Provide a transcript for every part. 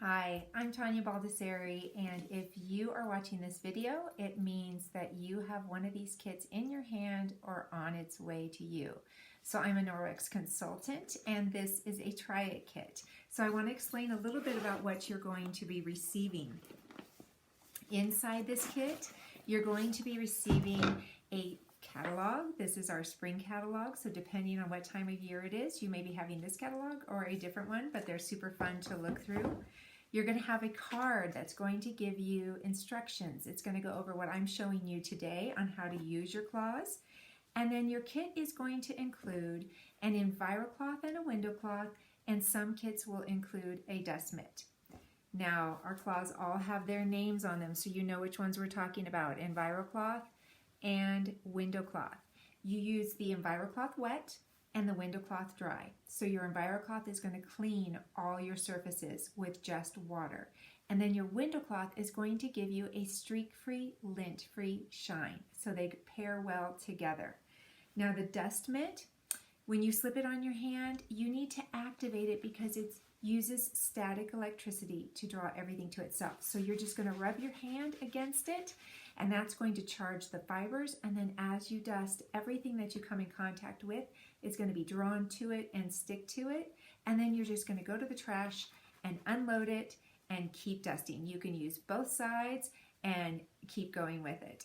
Hi, I'm Tonya Baldessari, and if you are watching this video, it means that you have one of these kits in your hand or on its way to you. So I'm a Norwex consultant, and this is a Try It kit. So I want to explain a little bit about what you're going to be receiving. Inside this kit, you're going to be receiving a catalog. This is our spring catalog, so depending on what time of year it is, you may be having this catalog or a different one, but they're super fun to look through. You're going to have a card that's going to give you instructions. It's going to go over what I'm showing you today on how to use your claws. And then your kit is going to include an EnviroCloth and a window cloth, and some kits will include a dust mitt. Now, our claws all have their names on them, so you know which ones we're talking about, EnviroCloth and window cloth. You use the EnviroCloth wet and the window cloth dry. So your EnviroCloth is going to clean all your surfaces with just water. And then your window cloth is going to give you a streak-free, lint-free shine. So they pair well together. Now the dust mitt, when you slip it on your hand, you need to activate it because it uses static electricity to draw everything to itself. So you're just going to rub your hand against it, and that's going to charge the fibers, and then as you dust, everything that you come in contact with is going to be drawn to it and stick to it, and then you're just going to go to the trash and unload it and keep dusting. You can use both sides and keep going with it.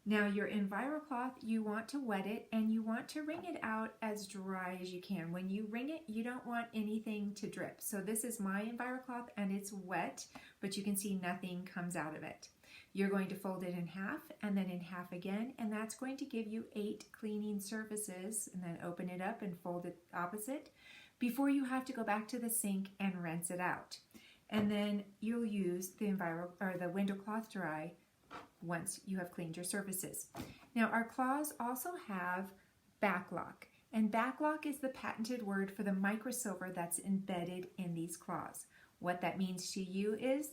Now your EnviroCloth, you want to wet it and you want to wring it out as dry as you can. When you wring it, you don't want anything to drip. So this is my EnviroCloth and it's wet, but you can see nothing comes out of it. You're going to fold it in half and then in half again, and that's going to give you 8 cleaning surfaces, and then open it up and fold it opposite before you have to go back to the sink and rinse it out. And then you'll use the window cloth dry once you have cleaned your surfaces. Now our claws also have backlock, and backlock is the patented word for the microsilver that's embedded in these claws. What that means to you is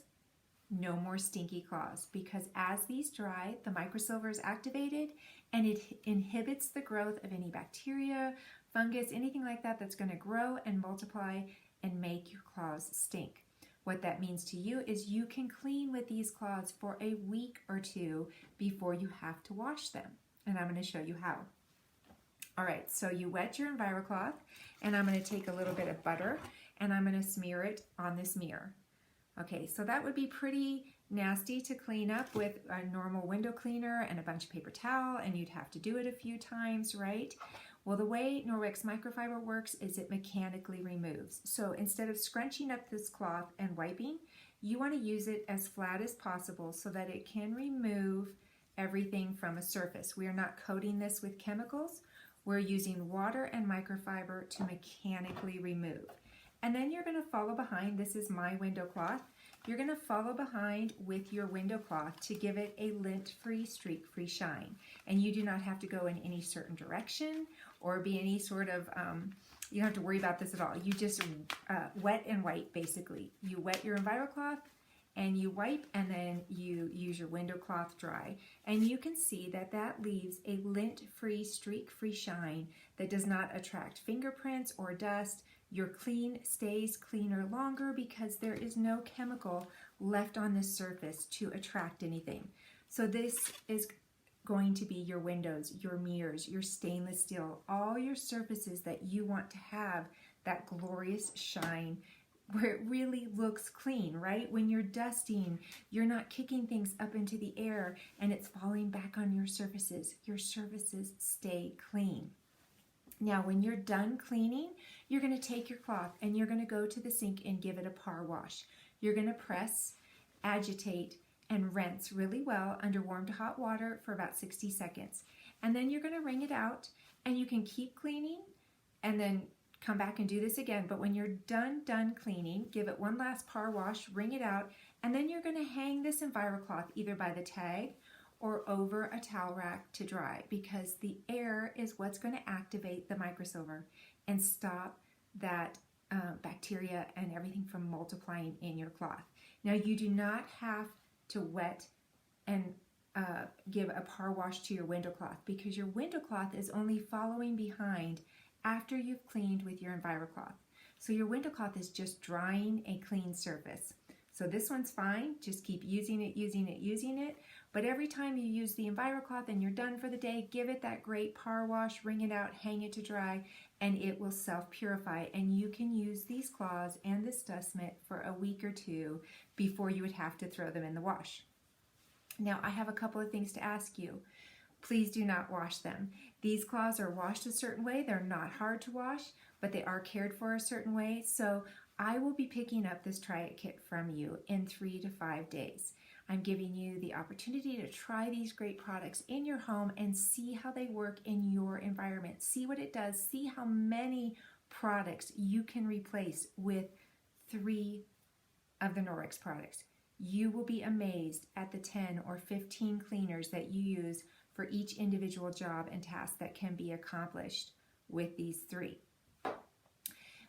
no more stinky claws, because as these dry, the microsilver is activated and it inhibits the growth of any bacteria, fungus, anything like that that's going to grow and multiply and make your claws stink. What that means to you is you can clean with these claws for a week or two before you have to wash them. And I'm going to show you how. All right, so you wet your EnviroCloth, and I'm going to take a little bit of butter and I'm going to smear it on this mirror. Okay, so that would be pretty nasty to clean up with a normal window cleaner and a bunch of paper towel, and you'd have to do it a few times, right? Well, the way Norwex Microfiber works is it mechanically removes. So instead of scrunching up this cloth and wiping, you want to use it as flat as possible so that it can remove everything from a surface. We are not coating this with chemicals. We're using water and microfiber to mechanically remove. And then you're going to follow behind. This is my window cloth. You're going to follow behind with your window cloth to give it a lint-free, streak-free shine. And you do not have to go in any certain direction or be any sort of, you don't have to worry about this at all. You just wet and wipe, basically. You wet your EnviroCloth and you wipe, and then you use your window cloth dry. And you can see that that leaves a lint-free, streak-free shine that does not attract fingerprints or dust. Your clean stays cleaner longer because there is no chemical left on this surface to attract anything. So this is going to be your windows, your mirrors, your stainless steel, all your surfaces that you want to have that glorious shine where it really looks clean, right? When you're dusting, you're not kicking things up into the air and it's falling back on your surfaces. Your surfaces stay clean. Now, when you're done cleaning, you're going to take your cloth and you're going to go to the sink and give it a par wash. You're going to press, agitate, and rinse really well under warm to hot water for about 60 seconds. And then you're going to wring it out, and you can keep cleaning and then come back and do this again. But when you're done cleaning, give it one last par wash, wring it out, and then you're going to hang this EnviroCloth either by the tag or over a towel rack to dry, because the air is what's going to activate the microsilver and stop that bacteria and everything from multiplying in your cloth. Now, you do not have to wet and give a par wash to your window cloth, because your window cloth is only following behind after you've cleaned with your EnviroCloth. So your window cloth is just drying a clean surface. So this one's fine. Just keep using it, using it, using it. But every time you use the EnviroCloth and you're done for the day, give it that great power wash, wring it out, hang it to dry, and it will self-purify. And you can use these cloths and this dust mitt for a week or two before you would have to throw them in the wash. Now, I have a couple of things to ask you. Please do not wash them. These cloths are washed a certain way. They're not hard to wash, but they are cared for a certain way. So I will be picking up this Try It kit from you in 3 to 5 days. I'm giving you the opportunity to try these great products in your home and see how they work in your environment. See what it does. See how many products you can replace with 3 of the Norwex products. You will be amazed at the 10 or 15 cleaners that you use for each individual job and task that can be accomplished with these 3.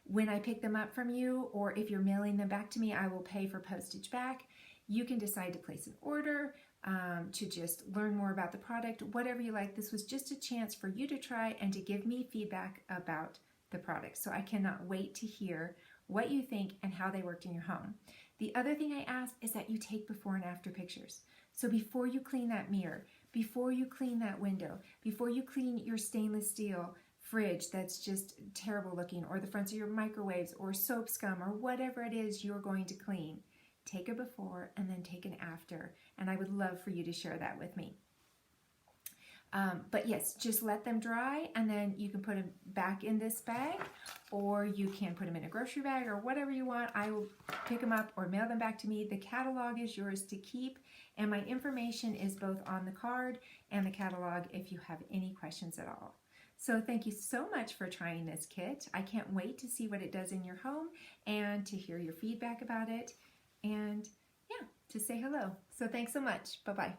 When I pick them up from you, or if you're mailing them back to me, I will pay for postage back. You can decide to place an order, to just learn more about the product, whatever you like. This was just a chance for you to try and to give me feedback about the product. So I cannot wait to hear what you think and how they worked in your home. The other thing I ask is that you take before and after pictures. So before you clean that mirror, before you clean that window, before you clean your stainless steel fridge that's just terrible looking, or the fronts of your microwaves, or soap scum, or whatever it is you're going to clean, take a before and then take an after. And I would love for you to share that with me. But yes, just let them dry, and then you can put them back in this bag, or you can put them in a grocery bag, or whatever you want. I will pick them up or mail them back to me. The catalog is yours to keep, and my information is both on the card and the catalog if you have any questions at all. So thank you so much for trying this kit. I can't wait to see what it does in your home and to hear your feedback about it, and yeah, to say hello. So thanks so much. Bye-bye.